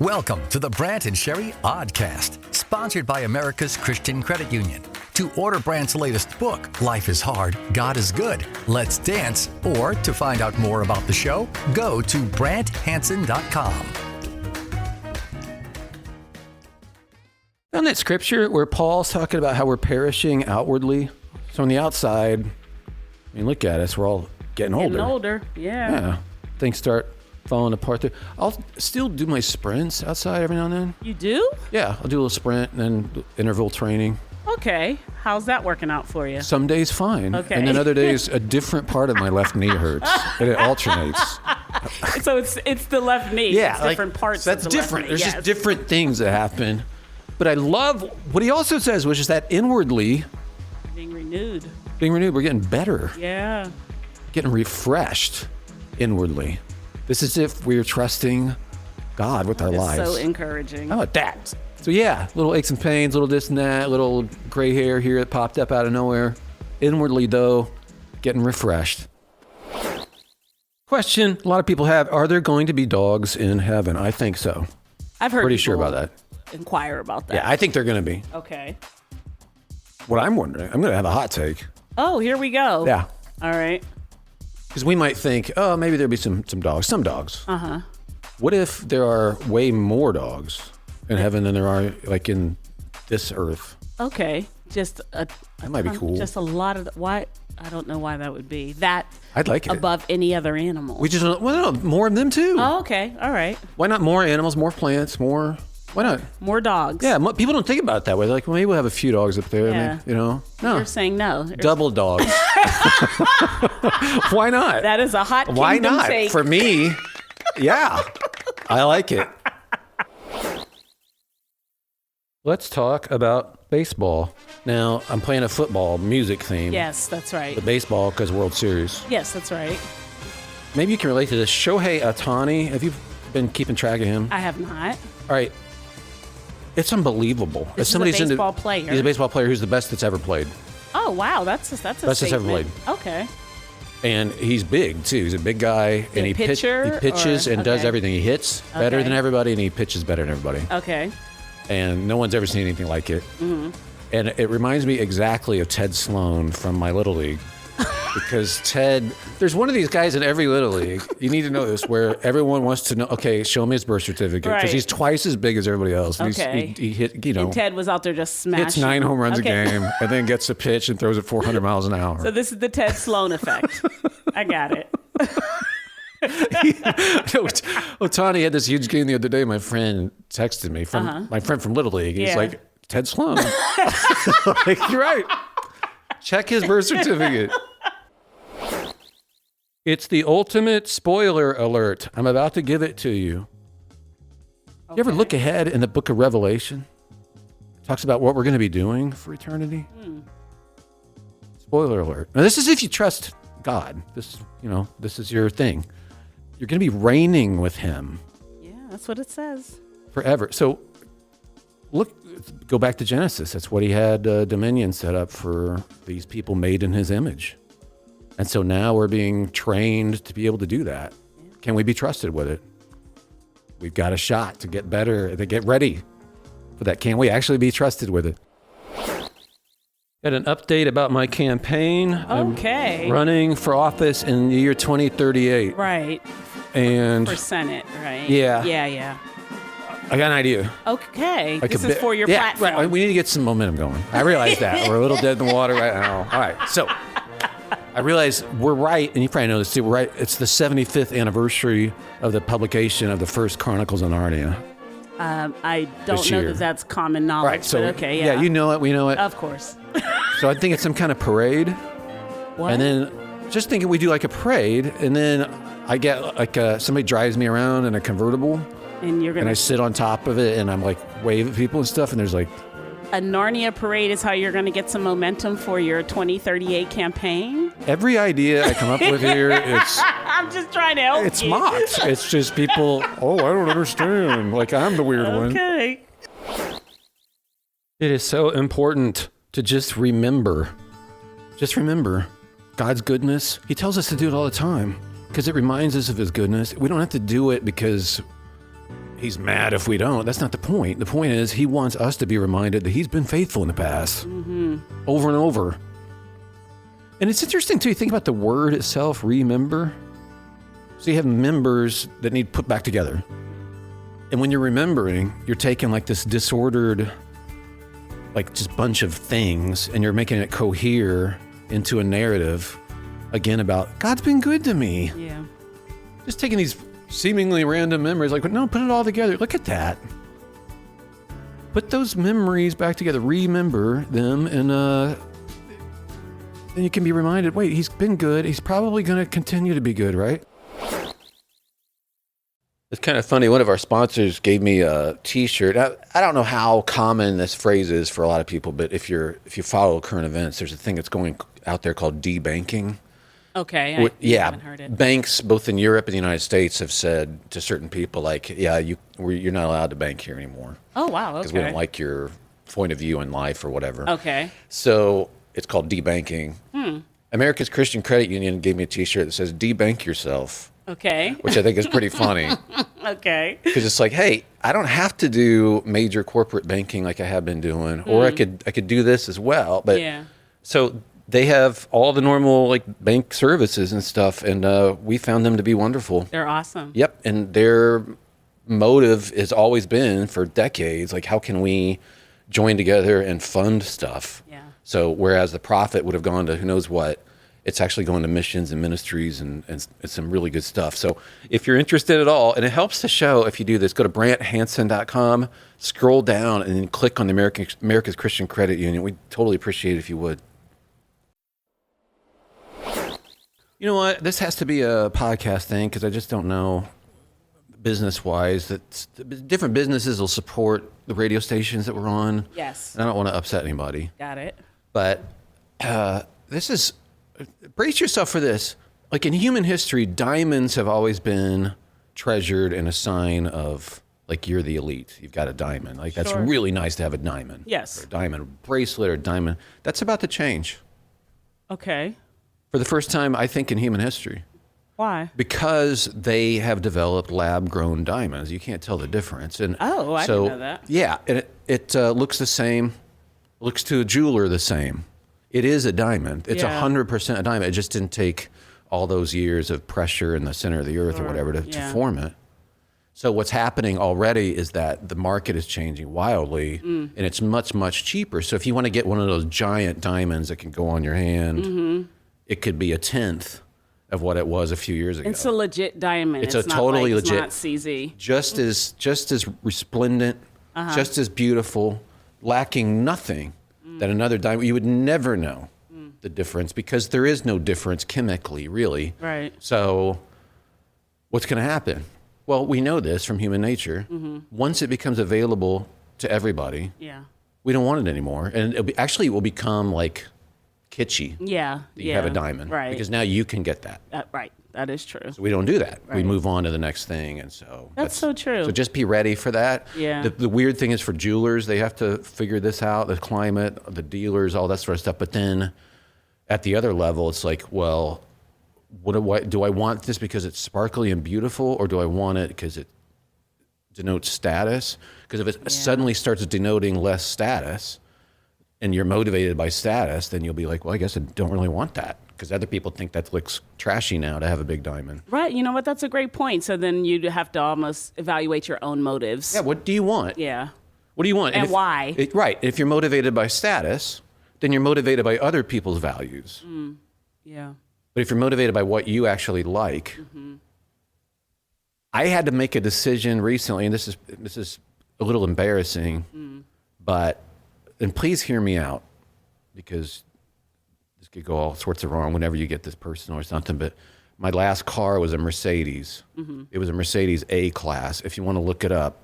Welcome to the Brant and Sherry Oddcast, sponsored by America's Christian Credit Union. To order Brant's latest book, Life is Hard, God is Good, Let's Dance, or to find out more about the show, go to BrantHansen.com. Found that scripture where Paul's talking about how we're perishing outwardly. So on the outside, I mean, look at us. We're all getting older. Getting older, yeah. Things start falling apart there. I'll still do my sprints outside every now and then. You do? Yeah, I'll do a little sprint and then interval training. Okay. How's that working out for you? Some days fine. Okay. And then other days, a different part of my left knee hurts. And it alternates. So it's the left knee. Yeah. It's different parts that's of the different. left knee. There's just different things that happen. But I love what he also says, which is that inwardly, Being renewed. we're getting better. Yeah. Getting refreshed inwardly. This is if we're trusting God with our It's lives. so encouraging. How about that? So yeah, little aches and pains, little this and that, little gray hair here that popped up out of nowhere. Inwardly though, getting refreshed. Question a lot of people have, are there going to be dogs in heaven? I think so. I've heard Pretty sure people about that. inquire about that. Yeah, I think they're going to be. Okay. What I'm wondering, I'm going to have a hot take. Oh, here we go. Yeah. All right. Because we might think, oh, maybe there'll be some dogs. Some dogs. Uh-huh. What if there are way more dogs in heaven than there are like in this earth? Okay. Just That might be cool. Just a lot of why I don't know why that would be. That I'd like it. above any other animal. We just no, more of them too. Oh, okay. All right. Why not more animals, more plants, more? Why not? More dogs. Yeah, people don't think about it that way. They're like, well, maybe we'll have a few dogs up there. Yeah. Maybe, you know, no, You're saying no. double dogs. Why not? That is a hot kingdom Why not? take. For me, yeah, I like it. Let's talk about baseball. Now, I'm playing a football music theme. Yes, that's right. The baseball because World Series. Yes, that's right. Maybe you can relate to this. Shohei Ohtani, have you been keeping track of him? I have not. All right. It's unbelievable. This is a baseball player. He's a baseball player who's the best that's ever played. Oh, wow. That's a Best that's ever statement. played. Okay. And he's big, too. He's a big guy. And he pitcher, pitches or- and does okay. everything. He hits better Okay. than everybody, and he pitches better than everybody. Okay. And no one's ever seen anything like it. Mm-hmm. And it reminds me exactly of Ted Sloan from my Little League. Because Ted, there's one of these guys in every Little League, you need to know this, where everyone wants to know, okay, show me his birth certificate. Because Right. he's twice as big as everybody else. And Okay. He hit, you know. And Ted was out there just smashing. Hits 9 home runs Okay. a game, and then gets a pitch and throws it 400 miles an hour. So this is the Ted Sloan effect. I got it. Ohtani had this huge game the other day. My friend texted me my friend from Little League. He's Yeah. like, Ted Sloan. Like, you're right. Check his birth certificate. It's the ultimate spoiler alert. I'm about to give it to you. You ever look ahead in the book of Revelation? It talks about what we're going to be doing for eternity. Spoiler alert. Now, this is if you trust God. This is your thing. You're going to be reigning with him Yeah, that's what it says. forever. So go back to Genesis. That's what he had dominion set up for these people made in his image. And so now we're being trained to be able to do that. Can we be trusted with it? We've got a shot to get better, to get ready for that. Can we actually be trusted with it? Got an update about my campaign. Okay. I'm running for office in the year 2038. Right. And For Senate, right? Yeah. Yeah. I got an idea. Okay. Like this a is bit- for your yeah, platform. Right. We need to get some momentum going. I realize that. We're a little dead in the water right now. All right. So I realize we're right, and you probably know this too. We're right. It's the 75th anniversary of the publication of the first Chronicles of Narnia. I don't This know year. that that's common knowledge, Right. So but okay, yeah. you know it. We know it. Of course. So I think it's some kind of parade. What? And then just thinking we do like a parade, and then I get like somebody drives me around in a convertible, And you're and gonna I sit on top of it, and I'm like wave at people and stuff, and there's like a Narnia parade is how you're gonna get some momentum for your 2038 campaign. every idea I come up with here, I'm just trying to help it's you. mocked. It's just people, oh, I don't understand. Like I'm the weird one. Okay. It is so important to just remember God's goodness. He tells us to do it all the time because it reminds us of his goodness. We don't have to do it because he's mad if we don't. That's not the point. The point is he wants us to be reminded that he's been faithful in the past over and over. And it's interesting, too. You think about the word itself, remember. So you have members that need put back together. And when you're remembering, you're taking like this disordered, like just bunch of things, and you're making it cohere into a narrative, again, about God's been good to me. Yeah. Just taking these seemingly random memories, like, no, put it all together. Look at that. Put those memories back together. Remember them, and then you can be reminded, wait, he's been good. He's probably going to continue to be good, right? It's kind of funny. One of our sponsors gave me a T-shirt. I don't know how common this phrase is for a lot of people, but if you follow current events, there's a thing that's going out there called debanking. Okay. I haven't heard it. Banks both in Europe and the United States have said to certain people, like, yeah, you're not allowed to bank here anymore. Oh, wow. Okay. Because we don't like your point of view in life or whatever. Okay. So it's called debanking. America's Christian Credit Union gave me a T-shirt that says "Debank yourself." Okay. Which I think is pretty funny. Okay. Because it's like, hey, I don't have to do major corporate banking like I have been doing, or I could do this as well. But yeah. So they have all the normal like bank services and stuff, and we found them to be wonderful. They're awesome. Yep, and their motive has always been for decades, like how can we join together and fund stuff? Yeah. So whereas the profit would have gone to who knows what, it's actually going to missions and ministries and some really good stuff. So if you're interested at all, and it helps the show if you do this, go to branthansen.com, scroll down, and then click on the America's Christian Credit Union. We'd totally appreciate it if you would. You know what? This has to be a podcast thing because I just don't know business-wise that different businesses will support the radio stations that we're on. Yes. And I don't want to upset anybody. Got it. But this is... Brace yourself for this. Like in human history, diamonds have always been treasured and a sign of, like, you're the elite. You've got a diamond. Like, that's really nice to have a diamond. Yes. Or a diamond bracelet or a diamond. That's about to change. Okay. For the first time, I think, in human history. Why? Because they have developed lab-grown diamonds. You can't tell the difference. And I didn't know that. Yeah, and it looks the same, looks to a jeweler the same. It is a diamond. It's 100% a diamond. It just didn't take all those years of pressure in the center of the earth or whatever to form it. So what's happening already is that the market is changing wildly, and it's much, much cheaper. So if you want to get one of those giant diamonds that can go on your hand, it could be a tenth of what it was a few years ago. It's a legit diamond. It's a totally legit. It's not CZ. Just as resplendent, just as beautiful, lacking nothing that another diamond. You would never know the difference because there is no difference chemically, really. Right. So what's going to happen? Well, we know this from human nature. Once it becomes available to everybody, we don't want it anymore. And it will become like kitschy. Yeah. That you have a diamond. Right. Because now you can get that. Right. That is true. So we don't do that. Right. We move on to the next thing. And so that's so true. So just be ready for that. Yeah. The weird thing is for jewelers, they have to figure this out, the climate, the dealers, all that sort of stuff. But then at the other level, it's like, well, do I want this because it's sparkly and beautiful, or do I want it because it denotes status? Because if it suddenly starts denoting less status and you're motivated by status, then you'll be like, well, I guess I don't really want that. Because other people think that looks trashy now to have a big diamond. Right. You know what? That's a great point. So then you'd have to almost evaluate your own motives. Yeah. What do you want? Yeah. What do you want? And why? Right. If you're motivated by status, then you're motivated by other people's values. Yeah. But if you're motivated by what you actually like, I had to make a decision recently, and this is a little embarrassing, and please hear me out, because this could go all sorts of wrong whenever you get this personal or something, but my last car was a Mercedes. It was a Mercedes A-Class. If you want to look it up,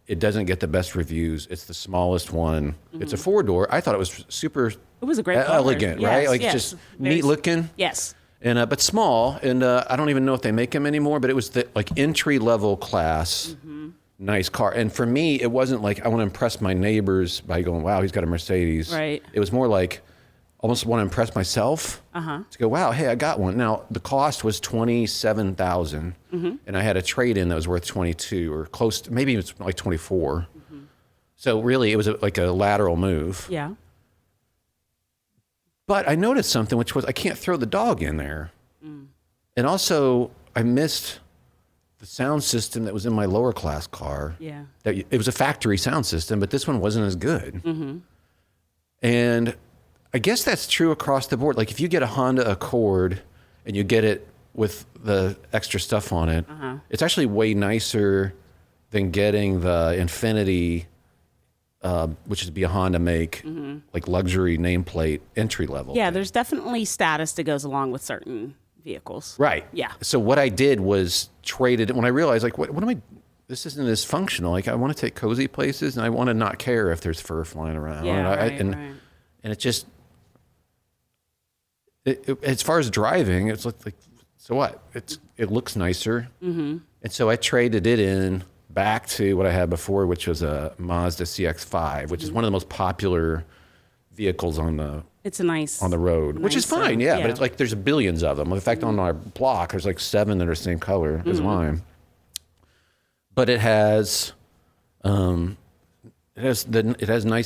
it doesn't get the best reviews. It's the smallest one. It's a four-door. I thought it was super It was a great car. elegant, right? Like just neat looking. Yes. And but small, and I don't even know if they make them anymore, but it was the like entry-level class, nice car. And for me, it wasn't like I want to impress my neighbors by going, wow, he's got a Mercedes. Right. It was more like, almost want to impress myself to go, wow, hey, I got one. Now the cost was $27,000, and I had a trade-in that was worth 22 or close to, maybe it's like 24. So really, it was like a lateral move. Yeah. But I noticed something, which was I can't throw the dog in there, and also I missed the sound system that was in my lower class car. Yeah. It was a factory sound system, but this one wasn't as good. And I guess that's true across the board. Like if you get a Honda Accord and you get it with the extra stuff on it, it's actually way nicer than getting the Infinity, which would be a Honda make, like luxury nameplate entry level. Yeah, there's definitely status that goes along with certain vehicles. Right. Yeah. So what I did was traded it when I realized, like, what am I? This isn't as functional. Like I want to take cozy places, and I want to not care if there's fur flying around. Yeah, and it just, as far as driving, it's like, so what? It looks nicer, and so I traded it in back to what I had before, which was a Mazda CX-5, which is one of the most popular vehicles on the. It's a nice on the road, which is fine, yeah. But it's like there's billions of them. In fact, on our block, there's like 7 that are the same color as mine. But it has, nice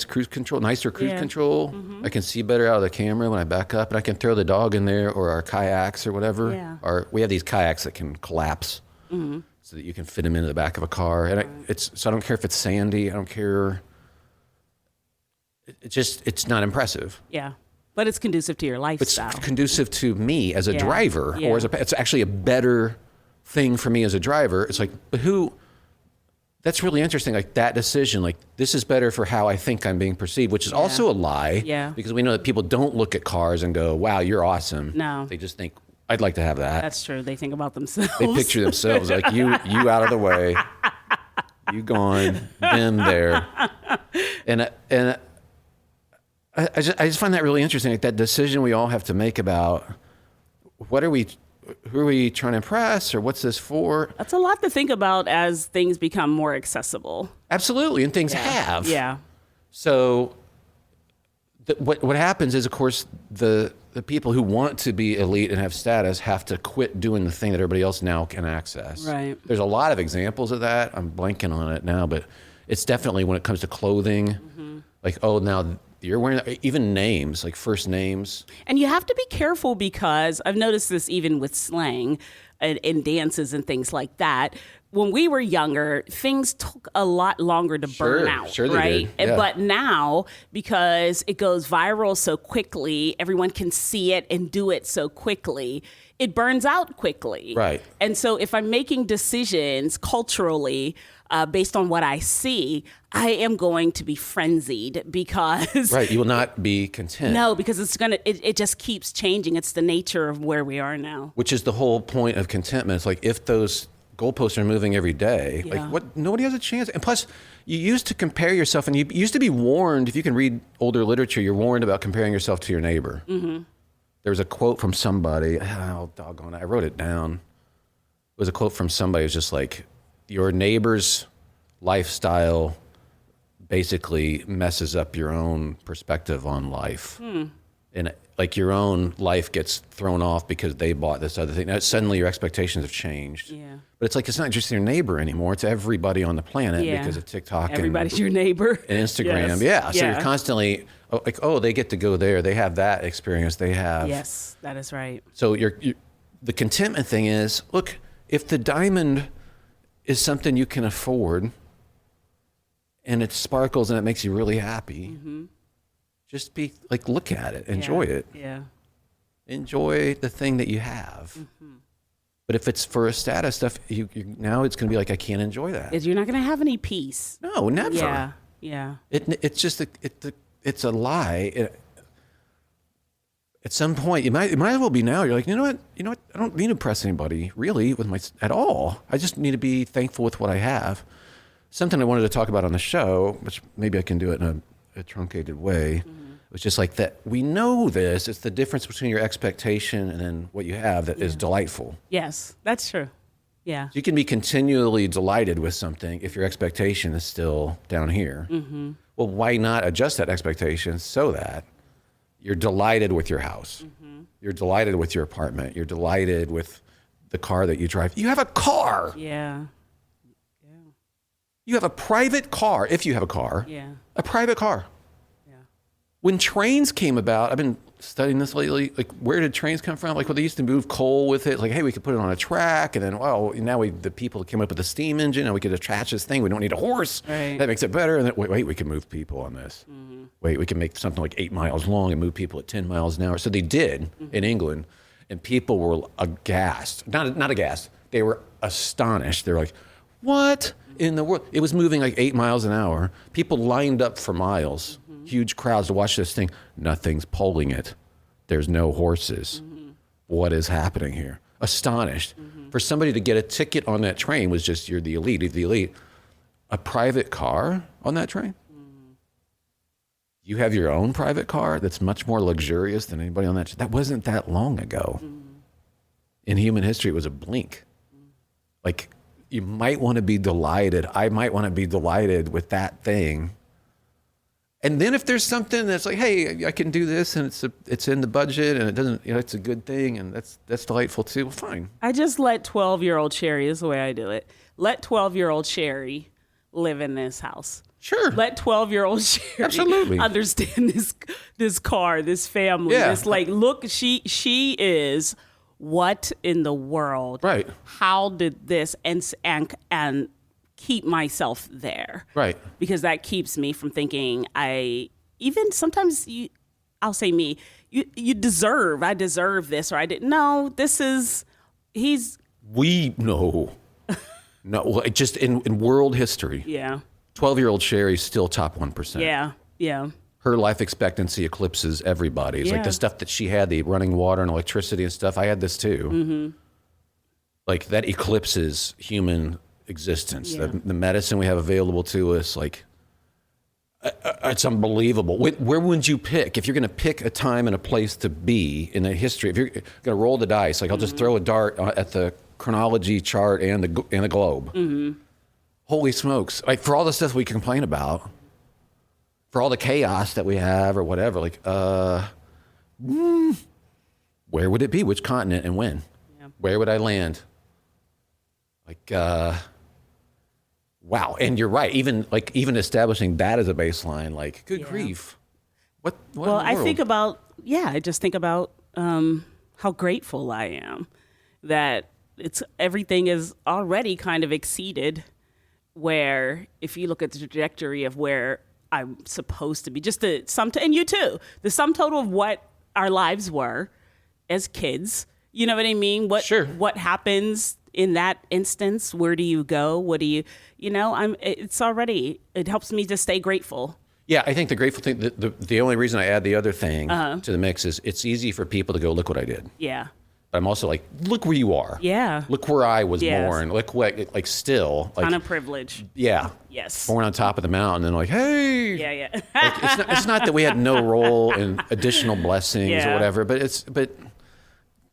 cruise control, nicer cruise control. I can see better out of the camera when I back up, and I can throw the dog in there or our kayaks or whatever. Yeah. Or we have these kayaks that can collapse, so that you can fit them into the back of a car. And so I don't care if it's sandy. I don't care. It's not impressive. Yeah. But it's conducive to your lifestyle. It's conducive to me as a driver, or it's actually a better thing for me as a driver. It's like, but that's really interesting. Like that decision, like this is better for how I think I'm being perceived, which is also a lie. Yeah. Because we know that people don't look at cars and go, wow, you're awesome. No. They just think, I'd like to have that. That's true. They think about themselves. They picture themselves like you out of the way, you gone, them there. And I just find that really interesting, like that decision we all have to make about who are we trying to impress, or what's this for? That's a lot to think about as things become more accessible. Absolutely, and things have. Yeah. So what happens is, of course, the people who want to be elite and have status have to quit doing the thing that everybody else now can access. Right. There's a lot of examples of that. I'm blanking on it now, but it's definitely when it comes to clothing, like, oh, now you're wearing even names, like first names. And you have to be careful because I've noticed this even with slang and in dances and things like that. When we were younger, things took a lot longer to burn out, sure right? They did. Yeah. But now, because it goes viral so quickly, everyone can see it and do it so quickly, it burns out quickly. Right. And so if I'm making decisions culturally based on what I see, I am going to be frenzied because... Right, you will not be content. No, because it just keeps changing. It's the nature of where we are now. Which is the whole point of contentment. It's like if those goalposts are moving every day, like nobody has a chance. And plus, you used to compare yourself, and you used to be warned, if you can read older literature, you're warned about comparing yourself to your neighbor. There was a quote from somebody, oh, doggone it, I wrote it down. It was a quote from somebody who's just like, your neighbor's lifestyle basically messes up your own perspective on life. And like your own life gets thrown off because they bought this other thing. Now suddenly your expectations have changed. Yeah. But it's like, it's not just your neighbor anymore. It's everybody on the planet because of TikTok. Everybody's your neighbor. And Instagram. Yes. Yeah. So you're constantly like, oh, they get to go there. They have that experience. They have. Yes, that is right. So the contentment thing is, look, if the diamond is something you can afford and it sparkles and it makes you really happy, just be like, look at it, enjoy it. Yeah. Enjoy the thing that you have. But if it's for a status stuff, now it's going to be like, I can't enjoy that. You're not going to have any peace. No, never. Yeah. Yeah. It's just it's a lie. At some point, it might as well be now. You're like, you know what? I don't need to impress anybody really at all. I just need to be thankful with what I have. Something I wanted to talk about on the show, which maybe I can do it in a truncated way. It was just like that. We know this. It's the difference between your expectation and then what you have that is delightful. Yes, that's true. Yeah. You can be continually delighted with something if your expectation is still down here. Well, why not adjust that expectation so that You're delighted with your house. You're delighted with your apartment. You're delighted with the car that you drive. You have a car. Yeah. You have a private car, if you have a car. Yeah. A private car. Yeah. When trains came about, I've been studying this lately. Like, where did trains come from? Like, well, they used to move coal with it. Like, hey, we could put it on a track, and then, well, now the people came up with a steam engine, and we could attach this thing. We don't need a horse. Right. That makes it better. And then, wait, we can move people on this. Wait, we can make something like 8 miles long and move people at 10 miles an hour. So they did in England, and people were aghast. Not aghast. They were astonished. They were like, what in the world? It was moving like 8 miles an hour. People lined up for miles, huge crowds to watch this thing. Nothing's pulling it. There's no horses. What is happening here? Astonished. For somebody to get a ticket on that train was just, you're the elite. A private car on that train? You have your own private car that's much more luxurious than anybody on that train. That wasn't that long ago. In human history, it was a blink. Like, you might want to be delighted. I might want to be delighted with that thing. And then if there's something that's like, hey, I can do this, and it's in the budget, and it doesn't, it's a good thing, and that's delightful too. Well, fine. I just let 12-year-old Sherry, is the way I do it. Let 12-year-old Sherry live in this house. Sure. Let 12-year-old Sherry Absolutely. understand this car, this family. Yeah. This, like, look, she is, what in the world? Right. How did this and keep myself there? Right. Because that keeps me from thinking I'll say me, I deserve this, or I didn't. No, We know. No, just in world history. Yeah. 12-year-old Sherry's still top 1%. Yeah. Her life expectancy eclipses everybody's. Yeah. Like the stuff that she had, the running water and electricity and stuff, I had this too. Like that eclipses human existence. Yeah. The medicine we have available to us, like, it's unbelievable. Where would you pick? If you're going to pick a time and a place to be in the history, if you're going to roll the dice, like I'll just throw a dart at the chronology chart and the globe. Holy smokes. Like, for all the stuff we complain about, for all the chaos that we have or whatever, like, where would it be? Which continent and when? Yeah. Where would I land? Like, wow. And you're right. Even establishing that as a baseline, like, good grief. What Well, in the world? I just think about how grateful I am that everything is already kind of exceeded, where if you look at the trajectory of where I'm supposed to be, just the sum, and you too, the sum total of what our lives were as kids, you know what I mean? What happens in that instance? Where do you go? What do you, it helps me to stay grateful. Yeah, I think the grateful thing, the only reason I add the other thing to the mix is it's easy for people to go, look what I did. Yeah. But I'm also like, look where you are. Yeah. Look where I was Yes. born. Look what, like, still. Like, Kind of privilege. yeah. Yes. Born on top of the mountain and like, hey. Yeah. Like, it's not that we had no role in additional blessings or whatever, but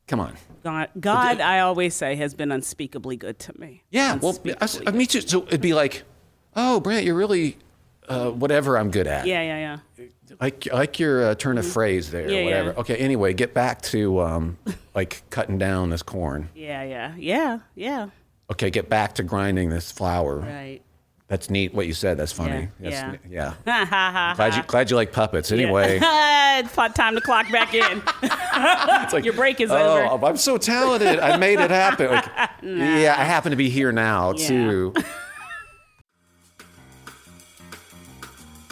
come on. God, I always say, has been unspeakably good to me. Yeah, well, me too. So it'd be like, oh, Brant, you're really whatever I'm good at. Yeah. I like your turn of phrase there, Yeah, whatever. yeah. Okay, anyway, get back to like cutting down this corn. Yeah. Okay, get back to grinding this flour. Right. That's neat what you said. That's funny. Yeah. Yeah. glad you like puppets. Anyway. It's time to clock back in. It's like, Your break is over. Oh, I'm so talented. I made it happen. Like, yeah, I happen to be here now too.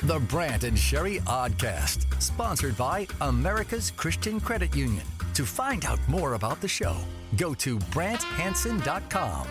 The Brant and Sherry Oddcast, sponsored by America's Christian Credit Union. To find out more about the show, go to BrantHansen.com.